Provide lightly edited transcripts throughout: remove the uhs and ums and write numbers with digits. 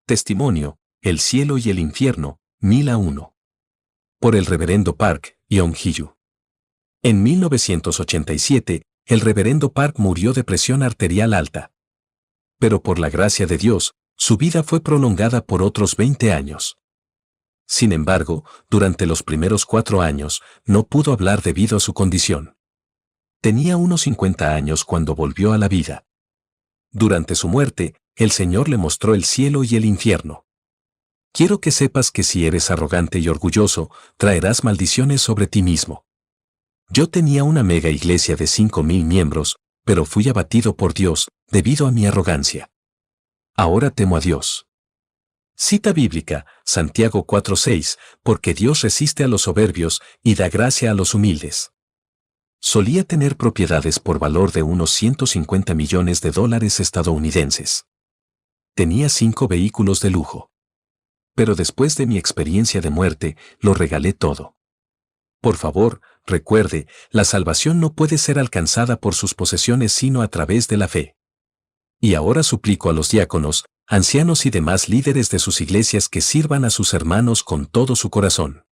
Testimonio, el cielo y el infierno, 1001. Por el reverendo Park Yong-hyu. En 1987, el reverendo Park murió de presión arterial alta. Pero por la gracia de Dios, su vida fue prolongada por otros 20 años. Sin embargo, durante los primeros 4 años, no pudo hablar debido a su condición. Tenía unos 50 años cuando volvió a la vida. Durante su muerte, el Señor le mostró el cielo y el infierno. Quiero que sepas que si eres arrogante y orgulloso, traerás maldiciones sobre ti mismo. Yo tenía una mega iglesia de 5,000 miembros, pero fui abatido por Dios, debido a mi arrogancia. Ahora temo a Dios. Cita bíblica, Santiago 4:6, porque Dios resiste a los soberbios y da gracia a los humildes. Solía tener propiedades por valor de unos $150 millones estadounidenses. Tenía 5 vehículos de lujo. Pero después de mi experiencia de muerte, lo regalé todo. Por favor, recuerde, la salvación no puede ser alcanzada por sus posesiones sino a través de la fe. Y ahora suplico a los diáconos, ancianos y demás líderes de sus iglesias que sirvan a sus hermanos con todo su corazón.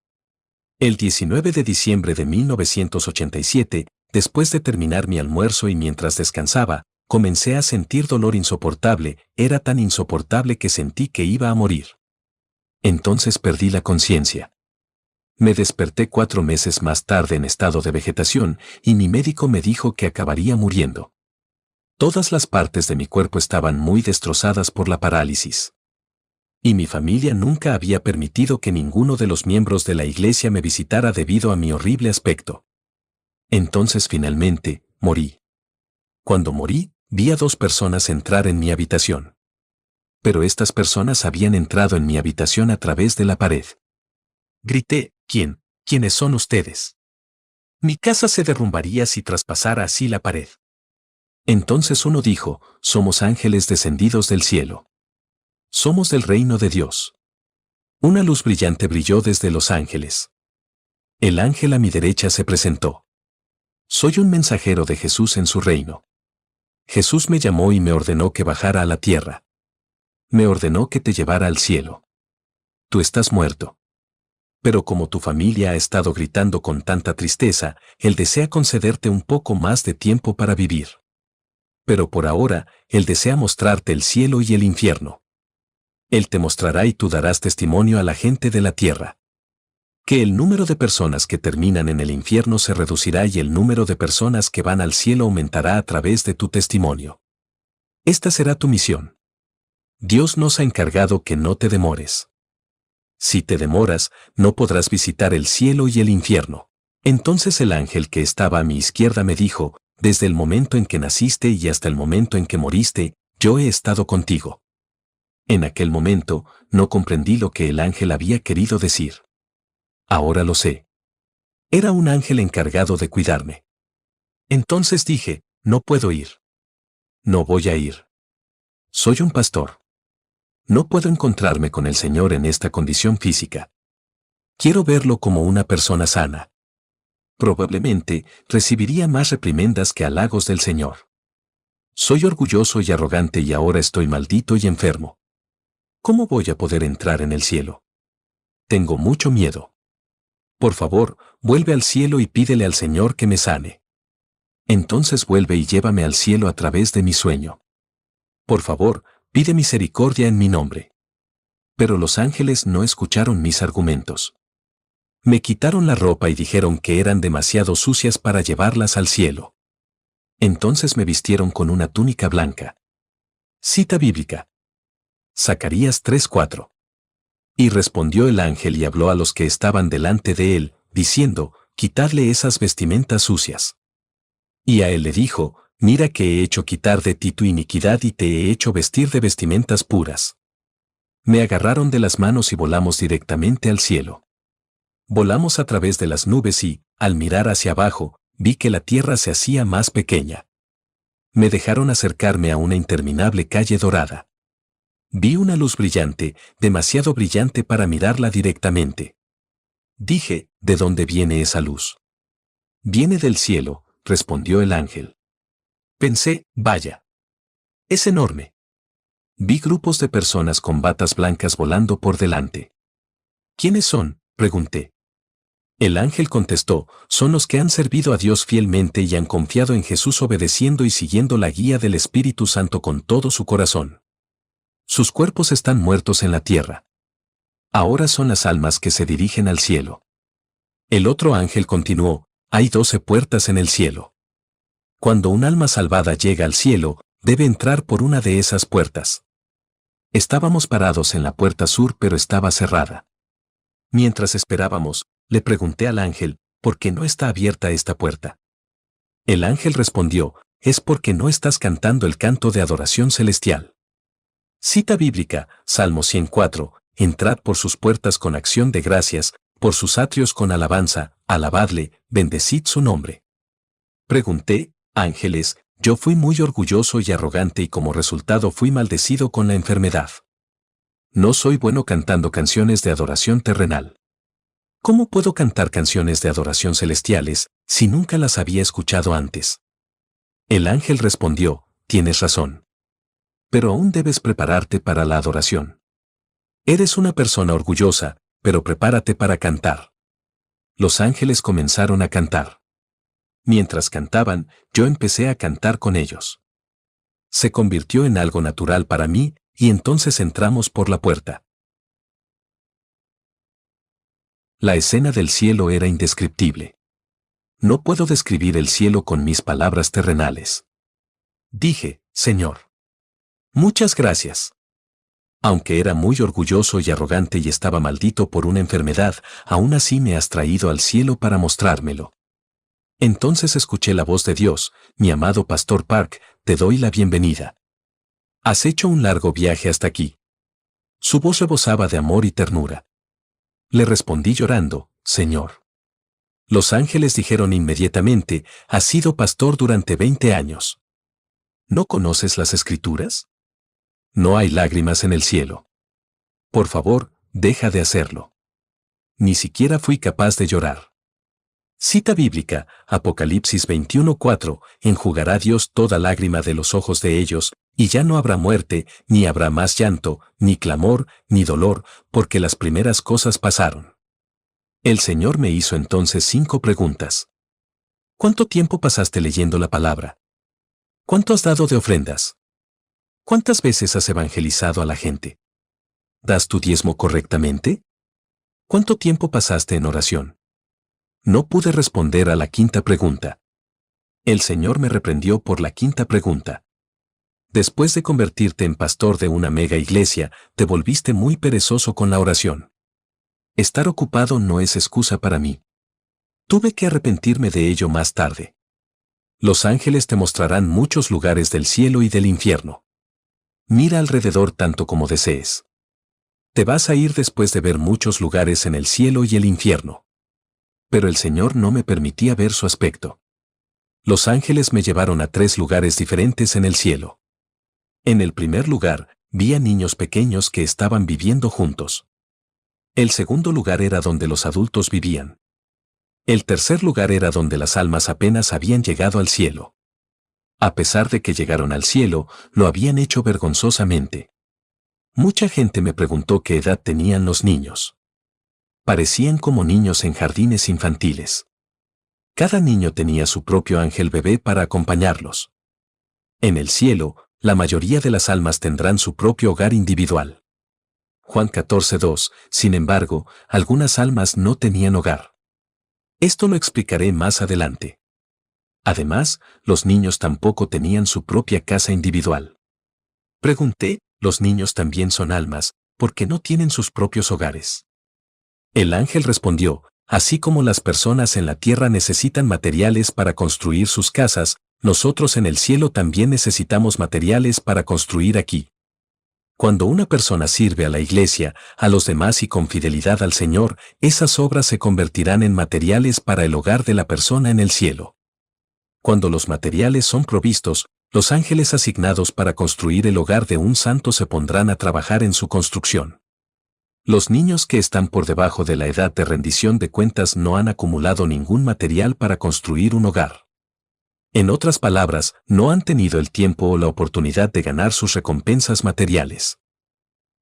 El 19 de diciembre de 1987, después de terminar mi almuerzo y mientras descansaba, comencé a sentir dolor insoportable, era tan insoportable que sentí que iba a morir. Entonces perdí la conciencia. Me desperté 4 meses más tarde en estado de vegetación y mi médico me dijo que acabaría muriendo. Todas las partes de mi cuerpo estaban muy destrozadas por la parálisis. Y mi familia nunca había permitido que ninguno de los miembros de la iglesia me visitara debido a mi horrible aspecto. Entonces finalmente, morí. Cuando morí, vi a 2 personas entrar en mi habitación. Pero estas personas habían entrado en mi habitación a través de la pared. Grité, ¿quiénes son ustedes? Mi casa se derrumbaría si traspasara así la pared. Entonces uno dijo, somos ángeles descendidos del cielo. Somos del reino de Dios. Una luz brillante brilló desde los ángeles. El ángel a mi derecha se presentó. Soy un mensajero de Jesús en su reino. Jesús me llamó y me ordenó que bajara a la tierra. Me ordenó que te llevara al cielo. Tú estás muerto. Pero como tu familia ha estado gritando con tanta tristeza, Él desea concederte un poco más de tiempo para vivir. Pero por ahora, Él desea mostrarte el cielo y el infierno. Él te mostrará y tú darás testimonio a la gente de la tierra. Que el número de personas que terminan en el infierno se reducirá y el número de personas que van al cielo aumentará a través de tu testimonio. Esta será tu misión. Dios nos ha encargado que no te demores. Si te demoras, no podrás visitar el cielo y el infierno. Entonces el ángel que estaba a mi izquierda me dijo, desde el momento en que naciste y hasta el momento en que moriste, yo he estado contigo. En aquel momento, no comprendí lo que el ángel había querido decir. Ahora lo sé. Era un ángel encargado de cuidarme. Entonces dije, no puedo ir. No voy a ir. Soy un pastor. No puedo encontrarme con el Señor en esta condición física. Quiero verlo como una persona sana. Probablemente recibiría más reprimendas que halagos del Señor. Soy orgulloso y arrogante y ahora estoy maldito y enfermo. ¿Cómo voy a poder entrar en el cielo? Tengo mucho miedo. Por favor, vuelve al cielo y pídele al Señor que me sane. Entonces vuelve y llévame al cielo a través de mi sueño. Por favor, pide misericordia en mi nombre. Pero los ángeles no escucharon mis argumentos. Me quitaron la ropa y dijeron que eran demasiado sucias para llevarlas al cielo. Entonces me vistieron con una túnica blanca. Cita bíblica. Zacarías 3:4. Y respondió el ángel y habló a los que estaban delante de él, diciendo, quitadle esas vestimentas sucias. Y a él le dijo, mira que he hecho quitar de ti tu iniquidad y te he hecho vestir de vestimentas puras. Me agarraron de las manos y volamos directamente al cielo. Volamos a través de las nubes y, al mirar hacia abajo, vi que la tierra se hacía más pequeña. Me dejaron acercarme a una interminable calle dorada. Vi una luz brillante, demasiado brillante para mirarla directamente. Dije, ¿de dónde viene esa luz? Viene del cielo, respondió el ángel. Pensé, vaya. Es enorme. Vi grupos de personas con batas blancas volando por delante. ¿Quiénes son?, pregunté. El ángel contestó, son los que han servido a Dios fielmente y han confiado en Jesús obedeciendo y siguiendo la guía del Espíritu Santo con todo su corazón. Sus cuerpos están muertos en la tierra. Ahora son las almas que se dirigen al cielo. El otro ángel continuó, hay 12 puertas en el cielo. Cuando un alma salvada llega al cielo, debe entrar por una de esas puertas. Estábamos parados en la puerta sur pero estaba cerrada. Mientras esperábamos, le pregunté al ángel, ¿por qué no está abierta esta puerta? El ángel respondió, es porque no estás cantando el canto de adoración celestial. Cita bíblica, Salmo 104, entrad por sus puertas con acción de gracias, por sus atrios con alabanza, alabadle, bendecid su nombre. Pregunté, ángeles, yo fui muy orgulloso y arrogante y como resultado fui maldecido con la enfermedad. No soy bueno cantando canciones de adoración terrenal. ¿Cómo puedo cantar canciones de adoración celestiales si nunca las había escuchado antes? El ángel respondió, tienes razón. Pero aún debes prepararte para la adoración. Eres una persona orgullosa, pero prepárate para cantar. Los ángeles comenzaron a cantar. Mientras cantaban, yo empecé a cantar con ellos. Se convirtió en algo natural para mí, y entonces entramos por la puerta. La escena del cielo era indescriptible. No puedo describir el cielo con mis palabras terrenales. Dije, Señor. Muchas gracias. Aunque era muy orgulloso y arrogante y estaba maldito por una enfermedad, aún así me has traído al cielo para mostrármelo. Entonces escuché la voz de Dios, mi amado Pastor Park, te doy la bienvenida. Has hecho un largo viaje hasta aquí. Su voz rebosaba de amor y ternura. Le respondí llorando, Señor. Los ángeles dijeron inmediatamente, has sido pastor durante 20 años. ¿No conoces las Escrituras? No hay lágrimas en el cielo. Por favor, deja de hacerlo. Ni siquiera fui capaz de llorar. Cita bíblica, Apocalipsis 21:4, enjugará Dios toda lágrima de los ojos de ellos, y ya no habrá muerte, ni habrá más llanto, ni clamor, ni dolor, porque las primeras cosas pasaron. El Señor me hizo entonces 5 preguntas. ¿Cuánto tiempo pasaste leyendo la palabra? ¿Cuánto has dado de ofrendas? ¿Cuántas veces has evangelizado a la gente? ¿Das tu diezmo correctamente? ¿Cuánto tiempo pasaste en oración? No pude responder a la 5ª pregunta. El Señor me reprendió por la 5ª pregunta. Después de convertirte en pastor de una mega iglesia, te volviste muy perezoso con la oración. Estar ocupado no es excusa para mí. Tuve que arrepentirme de ello más tarde. Los ángeles te mostrarán muchos lugares del cielo y del infierno. Mira alrededor tanto como desees. Te vas a ir después de ver muchos lugares en el cielo y el infierno. Pero el Señor no me permitía ver su aspecto. Los ángeles me llevaron a 3 lugares diferentes en el cielo. En el primer lugar, vi a niños pequeños que estaban viviendo juntos. El segundo lugar era donde los adultos vivían. El tercer lugar era donde las almas apenas habían llegado al cielo. A pesar de que llegaron al cielo, lo habían hecho vergonzosamente. Mucha gente me preguntó qué edad tenían los niños. Parecían como niños en jardines infantiles. Cada niño tenía su propio ángel bebé para acompañarlos. En el cielo, la mayoría de las almas tendrán su propio hogar individual. Juan 14:2, sin embargo, algunas almas no tenían hogar. Esto lo explicaré más adelante. Además, los niños tampoco tenían su propia casa individual. Pregunté, ¿los niños también son almas, porque no tienen sus propios hogares? El ángel respondió, así como las personas en la tierra necesitan materiales para construir sus casas, nosotros en el cielo también necesitamos materiales para construir aquí. Cuando una persona sirve a la iglesia, a los demás y con fidelidad al Señor, esas obras se convertirán en materiales para el hogar de la persona en el cielo. Cuando los materiales son provistos, los ángeles asignados para construir el hogar de un santo se pondrán a trabajar en su construcción. Los niños que están por debajo de la edad de rendición de cuentas no han acumulado ningún material para construir un hogar. En otras palabras, no han tenido el tiempo o la oportunidad de ganar sus recompensas materiales.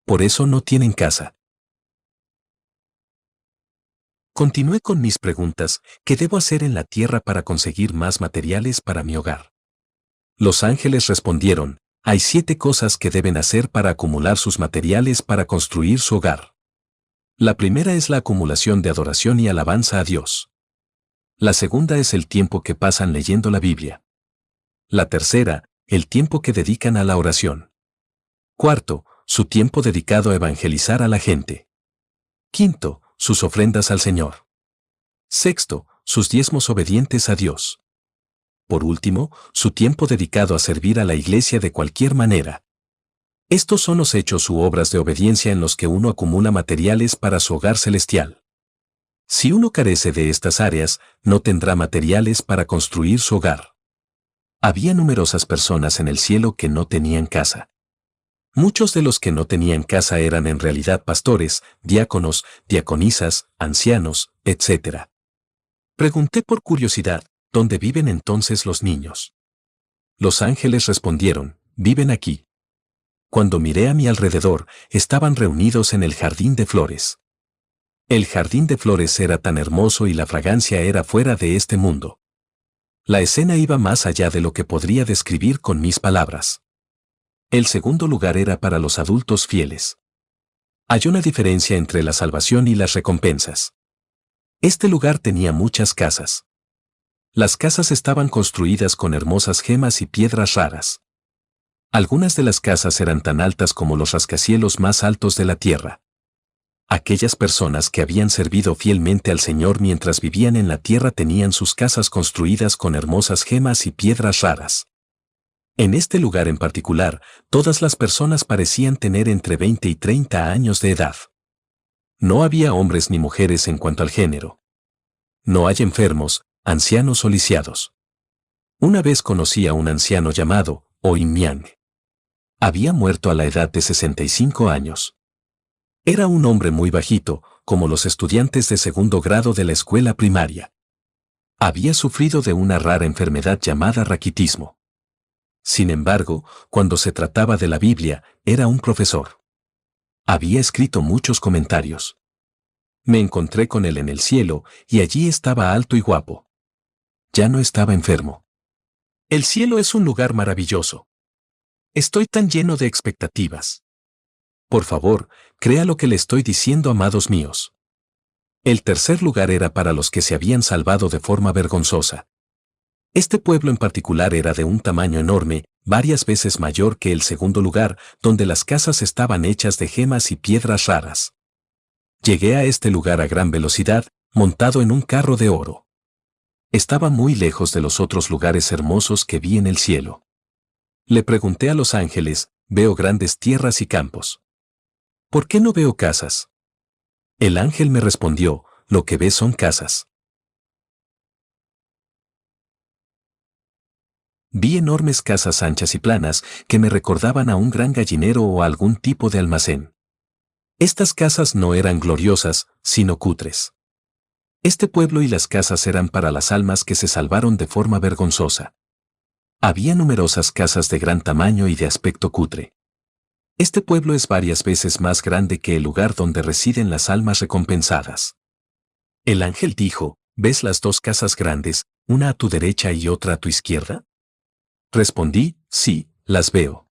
Por eso no tienen casa. Continué con mis preguntas: ¿qué debo hacer en la tierra para conseguir más materiales para mi hogar? Los ángeles respondieron: hay 7 cosas que deben hacer para acumular sus materiales para construir su hogar. La primera es la acumulación de adoración y alabanza a Dios. La segunda es el tiempo que pasan leyendo la Biblia. La tercera, el tiempo que dedican a la oración. Cuarto, su tiempo dedicado a evangelizar a la gente. Quinto, sus ofrendas al Señor. Sexto, sus diezmos obedientes a Dios. Por último, su tiempo dedicado a servir a la iglesia de cualquier manera. Estos son los hechos u obras de obediencia en los que uno acumula materiales para su hogar celestial. Si uno carece de estas áreas, no tendrá materiales para construir su hogar. Había numerosas personas en el cielo que no tenían casa. Muchos de los que no tenían casa eran en realidad pastores, diáconos, diaconisas, ancianos, etc. Pregunté por curiosidad: ¿dónde viven entonces los niños? Los ángeles respondieron: viven aquí. Cuando miré a mi alrededor, estaban reunidos en el jardín de flores. El jardín de flores era tan hermoso y la fragancia era fuera de este mundo. La escena iba más allá de lo que podría describir con mis palabras. El segundo lugar era para los adultos fieles. Hay una diferencia entre la salvación y las recompensas. Este lugar tenía muchas casas. Las casas estaban construidas con hermosas gemas y piedras raras. Algunas de las casas eran tan altas como los rascacielos más altos de la tierra. Aquellas personas que habían servido fielmente al Señor mientras vivían en la tierra tenían sus casas construidas con hermosas gemas y piedras raras. En este lugar en particular, todas las personas parecían tener entre 20 y 30 años de edad. No había hombres ni mujeres en cuanto al género. No hay enfermos, ancianos o lisiados. Una vez conocí a un anciano llamado Oimiang. Había muerto a la edad de 65 años. Era un hombre muy bajito, como los estudiantes de segundo grado de la escuela primaria. Había sufrido de una rara enfermedad llamada raquitismo. Sin embargo, cuando se trataba de la Biblia, era un profesor. Había escrito muchos comentarios. Me encontré con él en el cielo, y allí estaba alto y guapo. Ya no estaba enfermo. El cielo es un lugar maravilloso. Estoy tan lleno de expectativas. Por favor, crea lo que le estoy diciendo, amados míos. El tercer lugar era para los que se habían salvado de forma vergonzosa. Este pueblo en particular era de un tamaño enorme, varias veces mayor que el segundo lugar, donde las casas estaban hechas de gemas y piedras raras. Llegué a este lugar a gran velocidad, montado en un carro de oro. Estaba muy lejos de los otros lugares hermosos que vi en el cielo. Le pregunté a los ángeles: veo grandes tierras y campos. ¿Por qué no veo casas? El ángel me respondió: lo que ves son casas. Vi enormes casas anchas y planas que me recordaban a un gran gallinero o a algún tipo de almacén. Estas casas no eran gloriosas, sino cutres. Este pueblo y las casas eran para las almas que se salvaron de forma vergonzosa. Había numerosas casas de gran tamaño y de aspecto cutre. Este pueblo es varias veces más grande que el lugar donde residen las almas recompensadas. El ángel dijo: ¿ves las 2 casas grandes, una a tu derecha y otra a tu izquierda? Respondí: sí, las veo.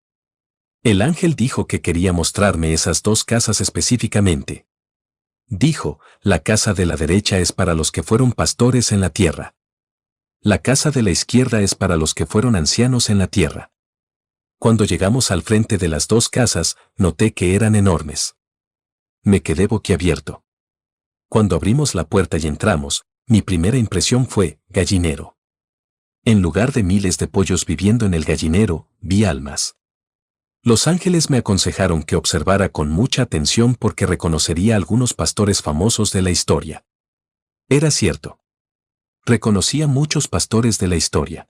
El ángel dijo que quería mostrarme esas 2 casas específicamente. Dijo: la casa de la derecha es para los que fueron pastores en la tierra. La casa de la izquierda es para los que fueron ancianos en la tierra. Cuando llegamos al frente de las 2 casas, noté que eran enormes. Me quedé boquiabierto. Cuando abrimos la puerta y entramos, mi primera impresión fue: gallinero. En lugar de miles de pollos viviendo en el gallinero, vi almas. Los ángeles me aconsejaron que observara con mucha atención porque reconocería a algunos pastores famosos de la historia. Era cierto. Reconocí a muchos pastores de la historia.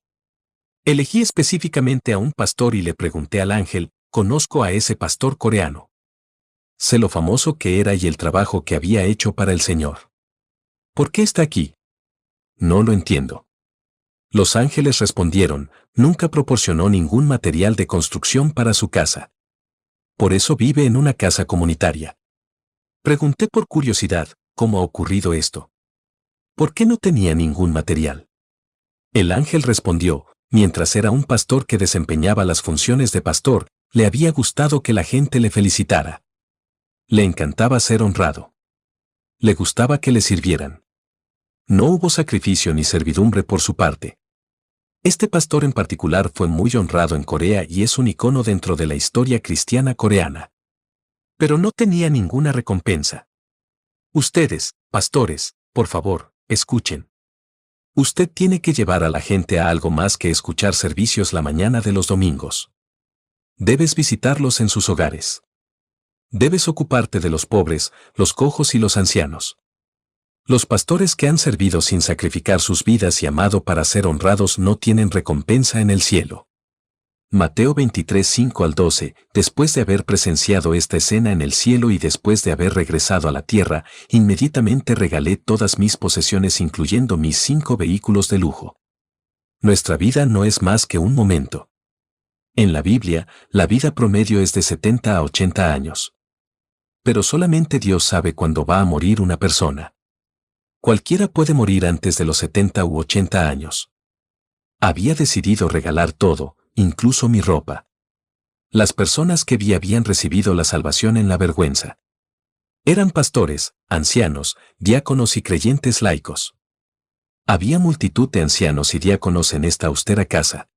Elegí específicamente a un pastor y le pregunté al ángel: conozco a ese pastor coreano. Sé lo famoso que era y el trabajo que había hecho para el Señor. ¿Por qué está aquí? No lo entiendo. Los ángeles respondieron, nunca proporcionó ningún material de construcción para su casa. Por eso vive en una casa comunitaria. Pregunté por curiosidad, ¿cómo ha ocurrido esto? ¿Por qué no tenía ningún material? El ángel respondió, mientras era un pastor que desempeñaba las funciones de pastor, le había gustado que la gente le felicitara. Le encantaba ser honrado. Le gustaba que le sirvieran. No hubo sacrificio ni servidumbre por su parte. Este pastor en particular fue muy honrado en Corea y es un icono dentro de la historia cristiana coreana. Pero no tenía ninguna recompensa. Ustedes, pastores, por favor, escuchen. Usted tiene que llevar a la gente a algo más que escuchar servicios la mañana de los domingos. Debes visitarlos en sus hogares. Debes ocuparte de los pobres, los cojos y los ancianos. Los pastores que han servido sin sacrificar sus vidas y amado para ser honrados no tienen recompensa en el cielo. Mateo 23, 5 al 12, después de haber presenciado esta escena en el cielo y después de haber regresado a la tierra, inmediatamente regalé todas mis posesiones incluyendo mis 5 vehículos de lujo. Nuestra vida no es más que un momento. En la Biblia, la vida promedio es de 70 a 80 años. Pero solamente Dios sabe cuándo va a morir una persona. Cualquiera puede morir antes de los 70 u 80 años. Había decidido regalar todo, incluso mi ropa. Las personas que vi habían recibido la salvación en la vergüenza. Eran pastores, ancianos, diáconos y creyentes laicos. Había multitud de ancianos y diáconos en esta austera casa.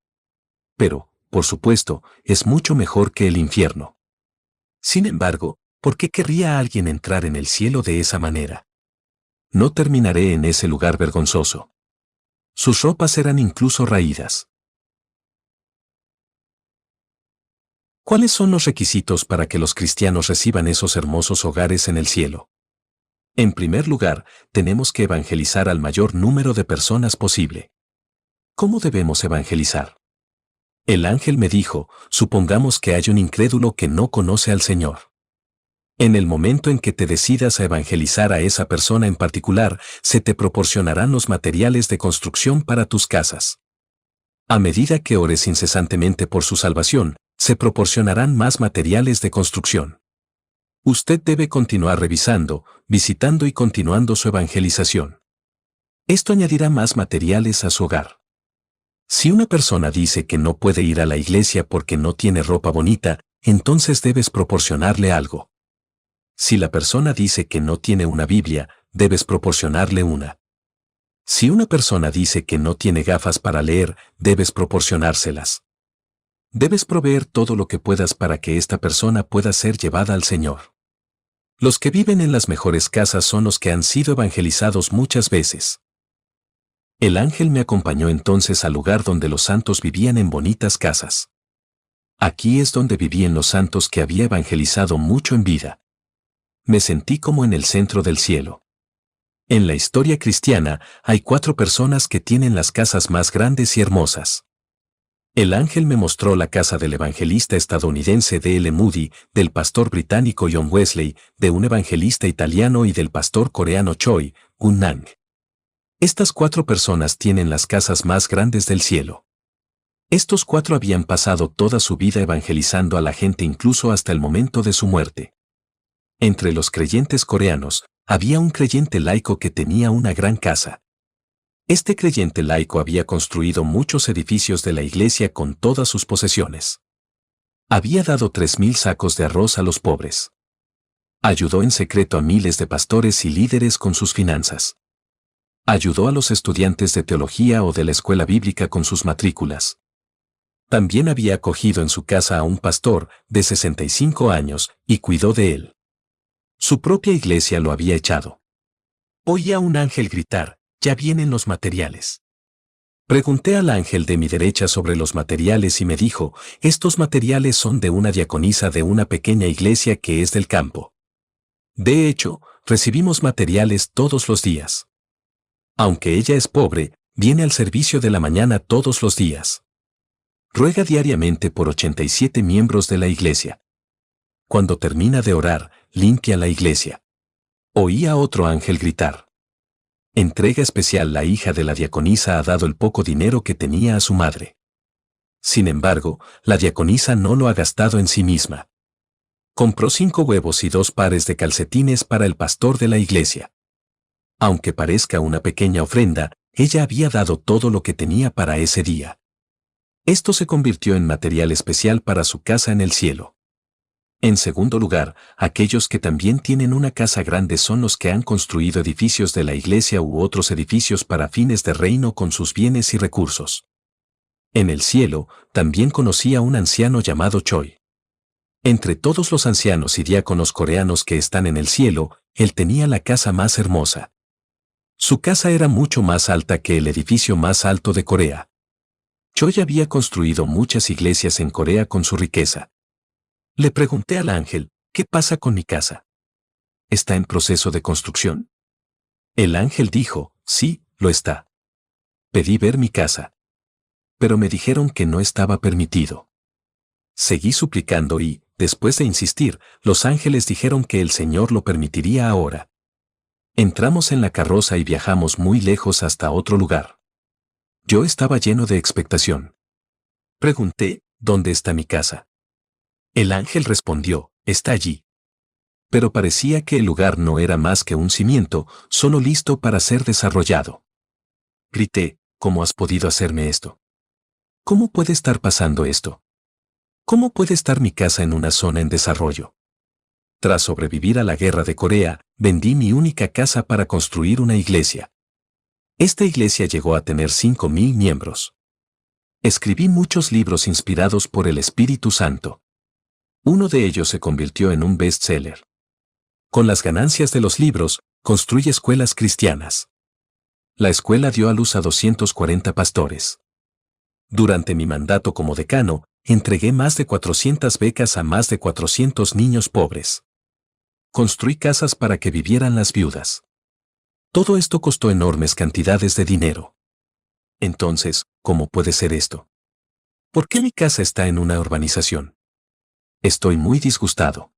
Pero, por supuesto, es mucho mejor que el infierno. Sin embargo, ¿por qué querría alguien entrar en el cielo de esa manera? No terminaré en ese lugar vergonzoso. Sus ropas eran incluso raídas. ¿Cuáles son los requisitos para que los cristianos reciban esos hermosos hogares en el cielo? En primer lugar, tenemos que evangelizar al mayor número de personas posible. ¿Cómo debemos evangelizar? El ángel me dijo, supongamos que hay un incrédulo que no conoce al Señor. En el momento en que te decidas a evangelizar a esa persona en particular, se te proporcionarán los materiales de construcción para tus casas. A medida que ores incesantemente por su salvación, se proporcionarán más materiales de construcción. Usted debe continuar revisando, visitando y continuando su evangelización. Esto añadirá más materiales a su hogar. Si una persona dice que no puede ir a la iglesia porque no tiene ropa bonita, entonces debes proporcionarle algo. Si la persona dice que no tiene una Biblia, debes proporcionarle una. Si una persona dice que no tiene gafas para leer, debes proporcionárselas. Debes proveer todo lo que puedas para que esta persona pueda ser llevada al Señor. Los que viven en las mejores casas son los que han sido evangelizados muchas veces. El ángel me acompañó entonces al lugar donde los santos vivían en bonitas casas. Aquí es donde vivían los santos que había evangelizado mucho en vida. Me sentí como en el centro del cielo. En la historia cristiana, hay 4 personas que tienen las casas más grandes y hermosas. El ángel me mostró la casa del evangelista estadounidense D. L. Moody, del pastor británico John Wesley, de un evangelista italiano y del pastor coreano Choi Un-nang. Estas 4 personas tienen las casas más grandes del cielo. Estos 4 habían pasado toda su vida evangelizando a la gente incluso hasta el momento de su muerte. Entre los creyentes coreanos, había un creyente laico que tenía una gran casa. Este creyente laico había construido muchos edificios de la iglesia con todas sus posesiones. Había dado 3,000 sacos de arroz a los pobres. Ayudó en secreto a miles de pastores y líderes con sus finanzas. Ayudó a los estudiantes de teología o de la escuela bíblica con sus matrículas. También había acogido en su casa a un pastor de 65 años y cuidó de él. Su propia iglesia lo había echado. Oía a un ángel gritar, «Ya vienen los materiales». Pregunté al ángel de mi derecha sobre los materiales y me dijo, «Estos materiales son de una diaconisa de una pequeña iglesia que es del campo». De hecho, recibimos materiales todos los días. Aunque ella es pobre, viene al servicio de la mañana todos los días. Ruega diariamente por 87 miembros de la iglesia. Cuando termina de orar, limpia la iglesia. Oí a otro ángel gritar. Entrega especial. La hija de la diaconisa ha dado el poco dinero que tenía a su madre. Sin embargo, la diaconisa no lo ha gastado en sí misma. Compró 5 huevos y 2 pares de calcetines para el pastor de la iglesia. Aunque parezca una pequeña ofrenda, ella había dado todo lo que tenía para ese día. Esto se convirtió en material especial para su casa en el cielo. En segundo lugar, aquellos que también tienen una casa grande son los que han construido edificios de la iglesia u otros edificios para fines de reino con sus bienes y recursos. En el cielo, también conocí a un anciano llamado Choi. Entre todos los ancianos y diáconos coreanos que están en el cielo, él tenía la casa más hermosa. Su casa era mucho más alta que el edificio más alto de Corea. Choi había construido muchas iglesias en Corea con su riqueza. Le pregunté al ángel, ¿qué pasa con mi casa? ¿Está en proceso de construcción? El ángel dijo, sí, lo está. Pedí ver mi casa. Pero me dijeron que no estaba permitido. Seguí suplicando y, después de insistir, los ángeles dijeron que el Señor lo permitiría ahora. Entramos en la carroza y viajamos muy lejos hasta otro lugar. Yo estaba lleno de expectación. Pregunté, ¿dónde está mi casa? El ángel respondió, está allí. Pero parecía que el lugar no era más que un cimiento, solo listo para ser desarrollado. Grité, ¿cómo has podido hacerme esto? ¿Cómo puede estar pasando esto? ¿Cómo puede estar mi casa en una zona en desarrollo? Tras sobrevivir a la guerra de Corea, vendí mi única casa para construir una iglesia. Esta iglesia llegó a tener 5.000 miembros. Escribí muchos libros inspirados por el Espíritu Santo. Uno de ellos se convirtió en un bestseller. Con las ganancias de los libros, construí escuelas cristianas. La escuela dio a luz a 240 pastores. Durante mi mandato como decano, entregué más de 400 becas a más de 400 niños pobres. Construí casas para que vivieran las viudas. Todo esto costó enormes cantidades de dinero. Entonces, ¿cómo puede ser esto? ¿Por qué mi casa está en una urbanización? Estoy muy disgustado.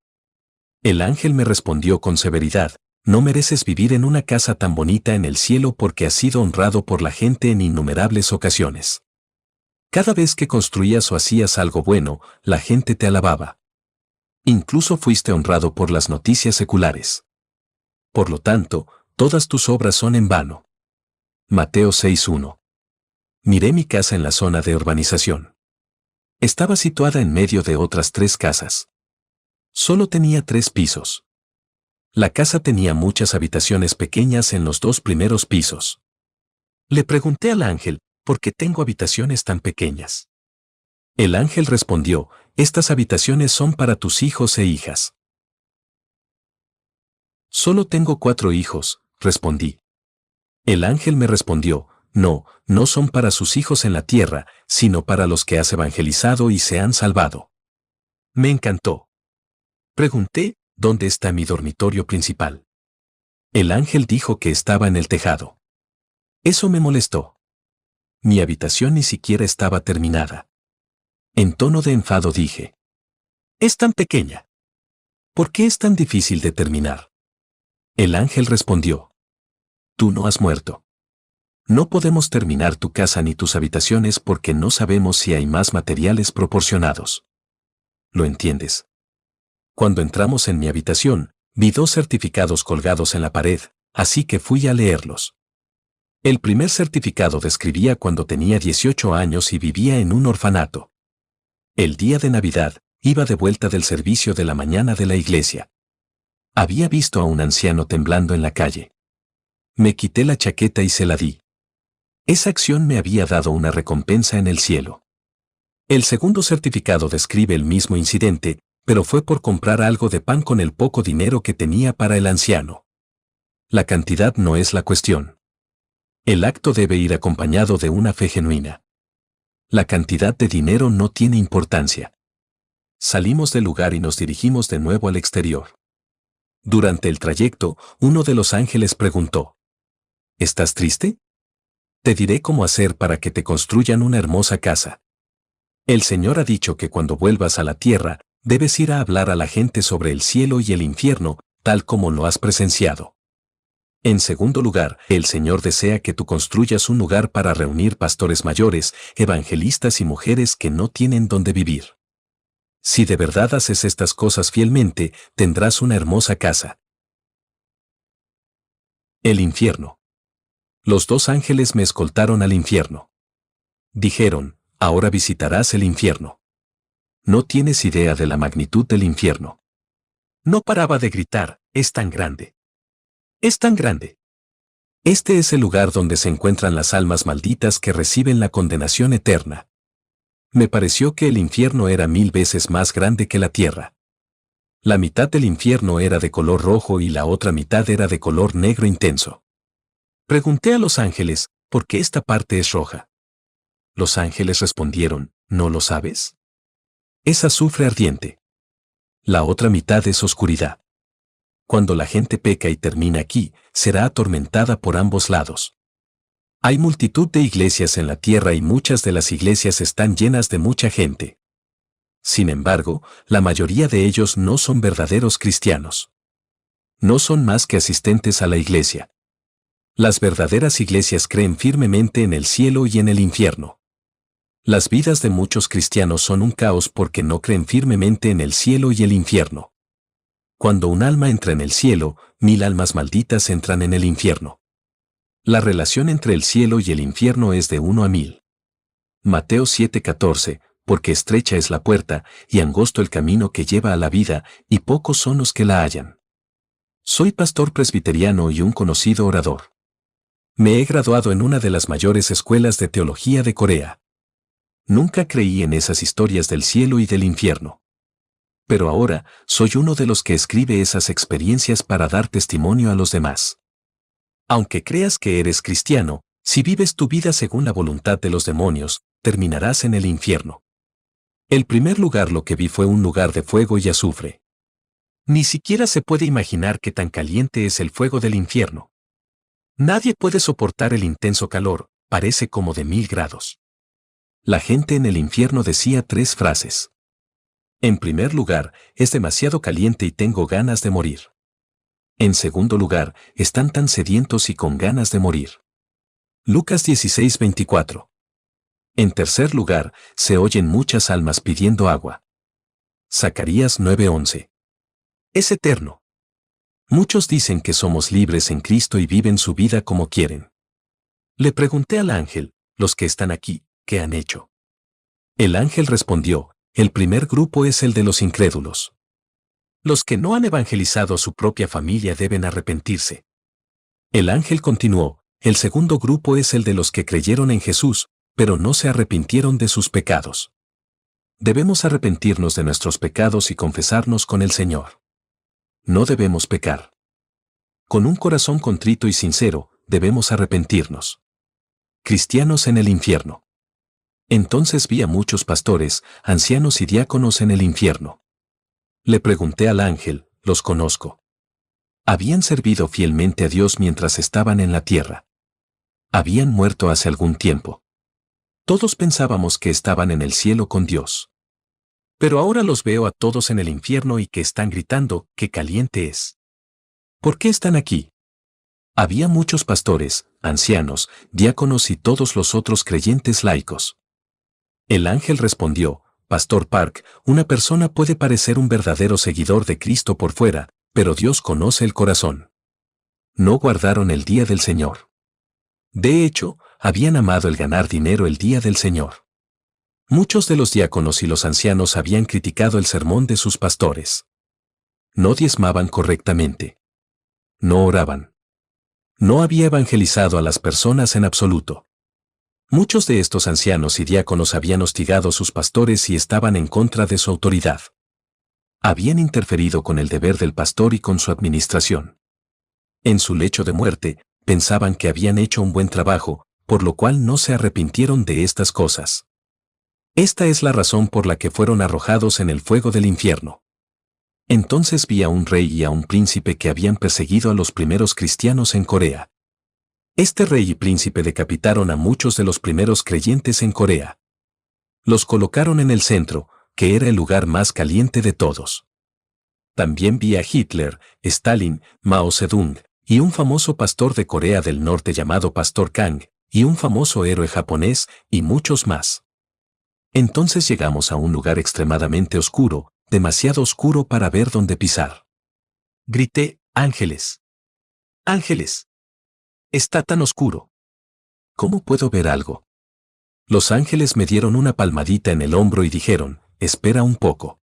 El ángel me respondió con severidad, no mereces vivir en una casa tan bonita en el cielo porque has sido honrado por la gente en innumerables ocasiones. Cada vez que construías o hacías algo bueno, la gente te alababa. Incluso fuiste honrado por las noticias seculares. Por lo tanto, todas tus obras son en vano. Mateo 6:1. Miré mi casa en la zona de urbanización. Estaba situada en medio de otras 3 casas. Solo tenía 3 pisos. La casa tenía muchas habitaciones pequeñas en los 2 primeros pisos. Le pregunté al ángel, ¿por qué tengo habitaciones tan pequeñas? El ángel respondió, estas habitaciones son para tus hijos e hijas. Solo tengo 4 hijos, respondí. El ángel me respondió, no, no son para sus hijos en la tierra, sino para los que has evangelizado y se han salvado. Me encantó. Pregunté, ¿dónde está mi dormitorio principal? El ángel dijo que estaba en el tejado. Eso me molestó. Mi habitación ni siquiera estaba terminada. En tono de enfado dije, es tan pequeña. ¿Por qué es tan difícil de terminar? El ángel respondió, tú no has muerto. No podemos terminar tu casa ni tus habitaciones porque no sabemos si hay más materiales proporcionados. ¿Lo entiendes? Cuando entramos en mi habitación, vi 2 certificados colgados en la pared, así que fui a leerlos. El primer certificado describía cuando tenía 18 años y vivía en un orfanato. El día de Navidad, iba de vuelta del servicio de la mañana de la iglesia. Había visto a un anciano temblando en la calle. Me quité la chaqueta y se la di. Esa acción me había dado una recompensa en el cielo. El segundo certificado describe el mismo incidente, pero fue por comprar algo de pan con el poco dinero que tenía para el anciano. La cantidad no es la cuestión. El acto debe ir acompañado de una fe genuina. La cantidad de dinero no tiene importancia. Salimos del lugar y nos dirigimos de nuevo al exterior. Durante el trayecto, uno de los ángeles preguntó, ¿estás triste? Te diré cómo hacer para que te construyan una hermosa casa. El Señor ha dicho que cuando vuelvas a la tierra, debes ir a hablar a la gente sobre el cielo y el infierno, tal como lo has presenciado. En segundo lugar, el Señor desea que tú construyas un lugar para reunir pastores mayores, evangelistas y mujeres que no tienen dónde vivir. Si de verdad haces estas cosas fielmente, tendrás una hermosa casa. El infierno. Los dos ángeles me escoltaron al infierno. Dijeron, ahora visitarás el infierno. No tienes idea de la magnitud del infierno. No paraba de gritar, es tan grande. Es tan grande. Este es el lugar donde se encuentran las almas malditas que reciben la condenación eterna. Me pareció que el infierno era 1000 veces más grande que la tierra. La mitad del infierno era de color rojo y la otra mitad era de color negro intenso. Pregunté a los ángeles, ¿por qué esta parte es roja? Los ángeles respondieron, ¿no lo sabes? Es azufre ardiente. La otra mitad es oscuridad. Cuando la gente peca y termina aquí, será atormentada por ambos lados. Hay multitud de iglesias en la tierra y muchas de las iglesias están llenas de mucha gente. Sin embargo, la mayoría de ellos no son verdaderos cristianos. No son más que asistentes a la iglesia. Las verdaderas iglesias creen firmemente en el cielo y en el infierno. Las vidas de muchos cristianos son un caos porque no creen firmemente en el cielo y el infierno. Cuando un alma entra en el cielo, 1000 almas malditas entran en el infierno. La relación entre el cielo y el infierno es de 1 a 1000. Mateo 7:14, porque estrecha es la puerta, y angosto el camino que lleva a la vida, y pocos son los que la hallan. Soy pastor presbiteriano y un conocido orador. Me he graduado en una de las mayores escuelas de teología de Corea. Nunca creí en esas historias del cielo y del infierno. Pero ahora, soy uno de los que escribe esas experiencias para dar testimonio a los demás. Aunque creas que eres cristiano, si vives tu vida según la voluntad de los demonios, terminarás en el infierno. El primer lugar lo que vi fue un lugar de fuego y azufre. Ni siquiera se puede imaginar qué tan caliente es el fuego del infierno. Nadie puede soportar el intenso calor, parece como de 1000 grados. La gente en el infierno decía 3 frases. En primer lugar, es demasiado caliente y tengo ganas de morir. En segundo lugar, están tan sedientos y con ganas de morir. Lucas 16:24. En tercer lugar, se oyen muchas almas pidiendo agua. Zacarías 9:11. Es eterno. Muchos dicen que somos libres en Cristo y viven su vida como quieren. Le pregunté al ángel, los que están aquí, ¿qué han hecho? El ángel respondió, el primer grupo es el de los incrédulos. Los que no han evangelizado a su propia familia deben arrepentirse. El ángel continuó, el segundo grupo es el de los que creyeron en Jesús, pero no se arrepintieron de sus pecados. Debemos arrepentirnos de nuestros pecados y confesarnos con el Señor. No debemos pecar. Con un corazón contrito y sincero, debemos arrepentirnos. Cristianos en el infierno. Entonces vi a muchos pastores, ancianos y diáconos en el infierno. Le pregunté al ángel, los conozco. Habían servido fielmente a Dios mientras estaban en la tierra. Habían muerto hace algún tiempo. Todos pensábamos que estaban en el cielo con Dios. Pero ahora los veo a todos en el infierno y que están gritando, ¡qué caliente es! ¿Por qué están aquí? Había muchos pastores, ancianos, diáconos y todos los otros creyentes laicos. El ángel respondió, Pastor Park, una persona puede parecer un verdadero seguidor de Cristo por fuera, pero Dios conoce el corazón. No guardaron el día del Señor. De hecho, habían amado el ganar dinero el día del Señor. Muchos de los diáconos y los ancianos habían criticado el sermón de sus pastores. No diezmaban correctamente. No oraban. No había evangelizado a las personas en absoluto. Muchos de estos ancianos y diáconos habían hostigado a sus pastores y estaban en contra de su autoridad. Habían interferido con el deber del pastor y con su administración. En su lecho de muerte, pensaban que habían hecho un buen trabajo, por lo cual no se arrepintieron de estas cosas. Esta es la razón por la que fueron arrojados en el fuego del infierno. Entonces vi a un rey y a un príncipe que habían perseguido a los primeros cristianos en Corea. Este rey y príncipe decapitaron a muchos de los primeros creyentes en Corea. Los colocaron en el centro, que era el lugar más caliente de todos. También vi a Hitler, Stalin, Mao Zedong, y un famoso pastor de Corea del Norte llamado Pastor Kang, y un famoso héroe japonés, y muchos más. Entonces llegamos a un lugar extremadamente oscuro, demasiado oscuro para ver dónde pisar. Grité, ángeles. Ángeles. Está tan oscuro. ¿Cómo puedo ver algo? Los ángeles me dieron una palmadita en el hombro y dijeron, espera un poco.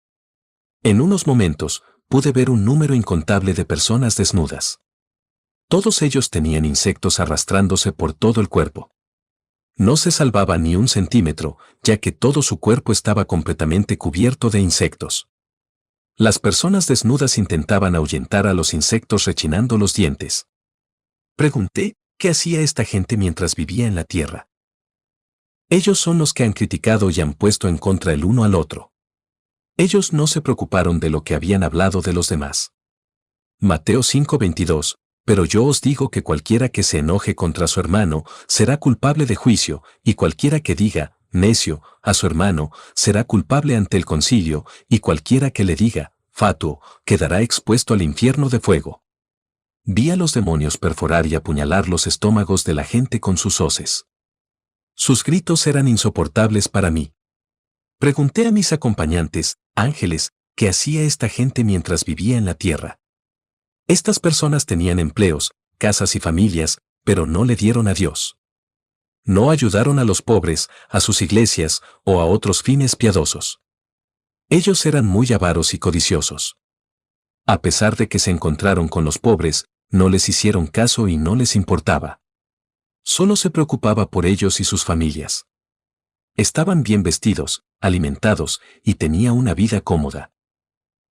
En unos momentos, pude ver un número incontable de personas desnudas. Todos ellos tenían insectos arrastrándose por todo el cuerpo. No se salvaba ni un centímetro, ya que todo su cuerpo estaba completamente cubierto de insectos. Las personas desnudas intentaban ahuyentar a los insectos rechinando los dientes. Pregunté, ¿qué hacía esta gente mientras vivía en la tierra? Ellos son los que han criticado y han puesto en contra el uno al otro. Ellos no se preocuparon de lo que habían hablado de los demás. Mateo 5:22, pero yo os digo que cualquiera que se enoje contra su hermano será culpable de juicio, y cualquiera que diga, necio, a su hermano, será culpable ante el concilio, y cualquiera que le diga, fatuo, quedará expuesto al infierno de fuego. Vi a los demonios perforar y apuñalar los estómagos de la gente con sus hoces. Sus gritos eran insoportables para mí. Pregunté a mis acompañantes, ángeles, ¿qué hacía esta gente mientras vivía en la tierra? Estas personas tenían empleos, casas y familias, pero no le dieron a Dios. No ayudaron a los pobres, a sus iglesias o a otros fines piadosos. Ellos eran muy avaros y codiciosos. A pesar de que se encontraron con los pobres, no les hicieron caso y no les importaba. Solo se preocupaba por ellos y sus familias. Estaban bien vestidos, alimentados y tenía una vida cómoda.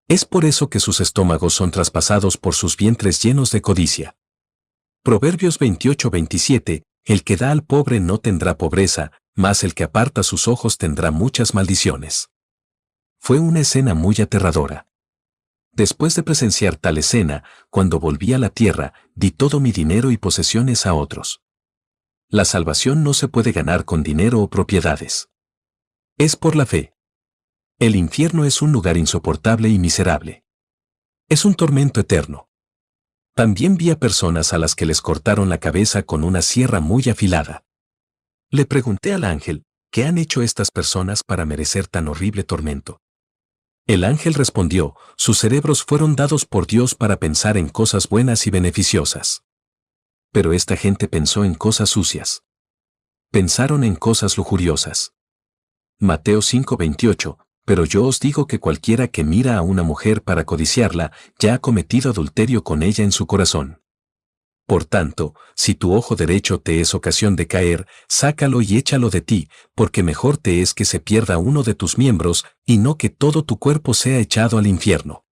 Es por eso que sus estómagos son traspasados por sus vientres llenos de codicia. Proverbios 28:27, el que da al pobre no tendrá pobreza, mas el que aparta sus ojos tendrá muchas maldiciones. Fue una escena muy aterradora. Después de presenciar tal escena, cuando volví a la tierra, di todo mi dinero y posesiones a otros. La salvación no se puede ganar con dinero o propiedades. Es por la fe. El infierno es un lugar insoportable y miserable. Es un tormento eterno. También vi a personas a las que les cortaron la cabeza con una sierra muy afilada. Le pregunté al ángel, ¿qué han hecho estas personas para merecer tan horrible tormento? El ángel respondió, sus cerebros fueron dados por Dios para pensar en cosas buenas y beneficiosas. Pero esta gente pensó en cosas sucias. Pensaron en cosas lujuriosas. Mateo 5:28, pero yo os digo que cualquiera que mira a una mujer para codiciarla, ya ha cometido adulterio con ella en su corazón. Por tanto, si tu ojo derecho te es ocasión de caer, sácalo y échalo de ti, porque mejor te es que se pierda uno de tus miembros, y no que todo tu cuerpo sea echado al infierno.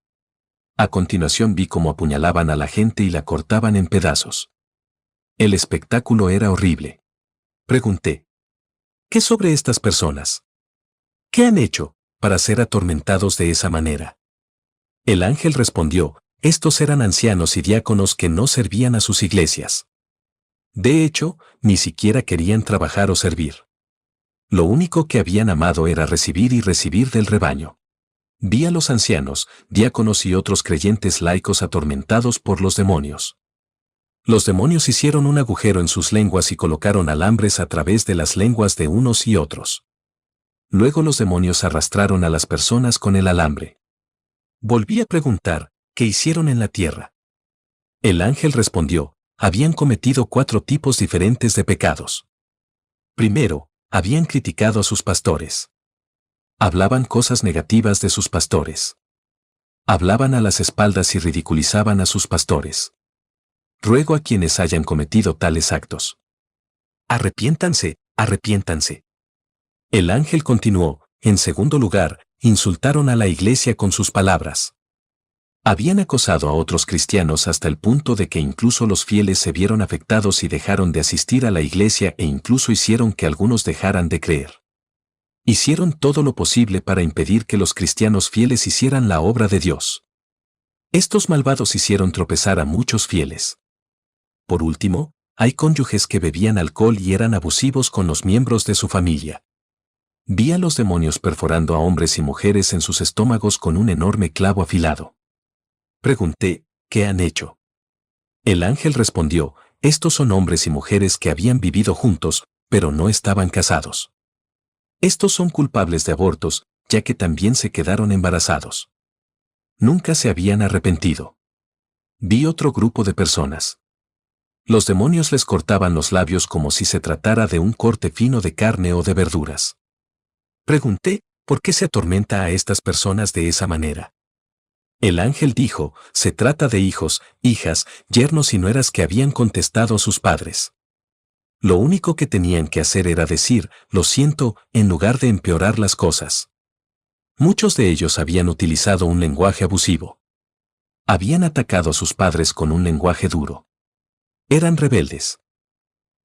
A continuación vi cómo apuñalaban a la gente y la cortaban en pedazos. El espectáculo era horrible. Pregunté, ¿qué sobre estas personas? ¿Qué han hecho para ser atormentados de esa manera? El ángel respondió, estos eran ancianos y diáconos que no servían a sus iglesias. De hecho, ni siquiera querían trabajar o servir. Lo único que habían amado era recibir y recibir del rebaño. Vi a los ancianos, diáconos y otros creyentes laicos atormentados por los demonios. Los demonios hicieron un agujero en sus lenguas y colocaron alambres a través de las lenguas de unos y otros. Luego los demonios arrastraron a las personas con el alambre. Volví a preguntar, ¿qué hicieron en la tierra? El ángel respondió, habían cometido 4 tipos diferentes de pecados. Primero, habían criticado a sus pastores. Hablaban cosas negativas de sus pastores. Hablaban a las espaldas y ridiculizaban a sus pastores. Ruego a quienes hayan cometido tales actos. Arrepiéntanse, arrepiéntanse. El ángel continuó, en segundo lugar, insultaron a la iglesia con sus palabras. Habían acosado a otros cristianos hasta el punto de que incluso los fieles se vieron afectados y dejaron de asistir a la iglesia e incluso hicieron que algunos dejaran de creer. Hicieron todo lo posible para impedir que los cristianos fieles hicieran la obra de Dios. Estos malvados hicieron tropezar a muchos fieles. Por último, hay cónyuges que bebían alcohol y eran abusivos con los miembros de su familia. Vi a los demonios perforando a hombres y mujeres en sus estómagos con un enorme clavo afilado. Pregunté, ¿qué han hecho? El ángel respondió, estos son hombres y mujeres que habían vivido juntos, pero no estaban casados. Estos son culpables de abortos, ya que también se quedaron embarazados. Nunca se habían arrepentido. Vi otro grupo de personas. Los demonios les cortaban los labios como si se tratara de un corte fino de carne o de verduras. Pregunté, ¿por qué se atormenta a estas personas de esa manera? El ángel dijo, se trata de hijos, hijas, yernos y nueras que habían contestado a sus padres. Lo único que tenían que hacer era decir, lo siento, en lugar de empeorar las cosas. Muchos de ellos habían utilizado un lenguaje abusivo. Habían atacado a sus padres con un lenguaje duro. Eran rebeldes.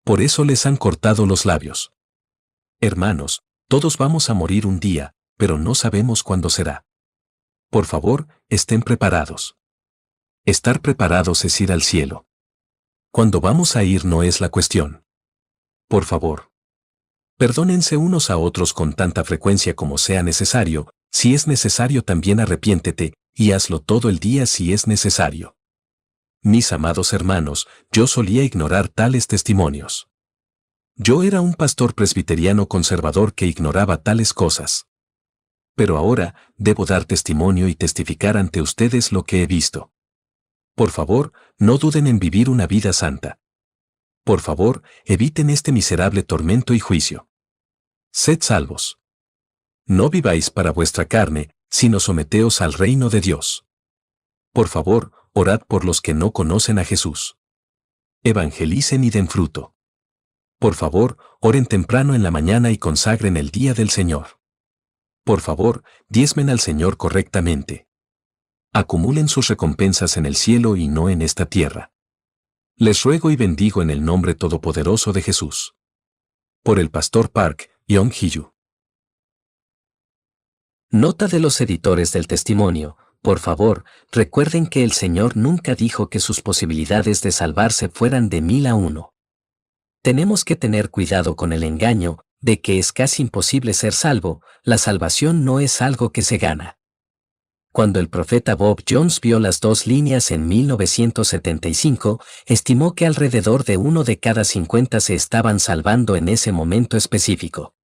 Por eso les han cortado los labios. Hermanos, todos vamos a morir un día, pero no sabemos cuándo será. Por favor, estén preparados. Estar preparados es ir al cielo. Cuándo vamos a ir no es la cuestión. Por favor. Perdónense unos a otros con tanta frecuencia como sea necesario, si es necesario también arrepiéntete, y hazlo todo el día si es necesario. Mis amados hermanos, yo solía ignorar tales testimonios. Yo era un pastor presbiteriano conservador que ignoraba tales cosas. Pero ahora, debo dar testimonio y testificar ante ustedes lo que he visto. Por favor, no duden en vivir una vida santa. Por favor, eviten este miserable tormento y juicio. Sed salvos. No viváis para vuestra carne, sino someteos al reino de Dios. Por favor, orad por los que no conocen a Jesús. Evangelicen y den fruto. Por favor, oren temprano en la mañana y consagren el día del Señor. Por favor, diezmen al Señor correctamente. Acumulen sus recompensas en el cielo y no en esta tierra. Les ruego y bendigo en el nombre todopoderoso de Jesús. Por el pastor Park Yong-Hee. Nota de los editores del testimonio. Por favor, recuerden que el Señor nunca dijo que sus posibilidades de salvarse fueran de 1000 a 1. Tenemos que tener cuidado con el engaño, de que es casi imposible ser salvo. La salvación no es algo que se gana. Cuando el profeta Bob Jones vio las dos líneas en 1975, estimó que alrededor de 1 de cada 50 se estaban salvando en ese momento específico.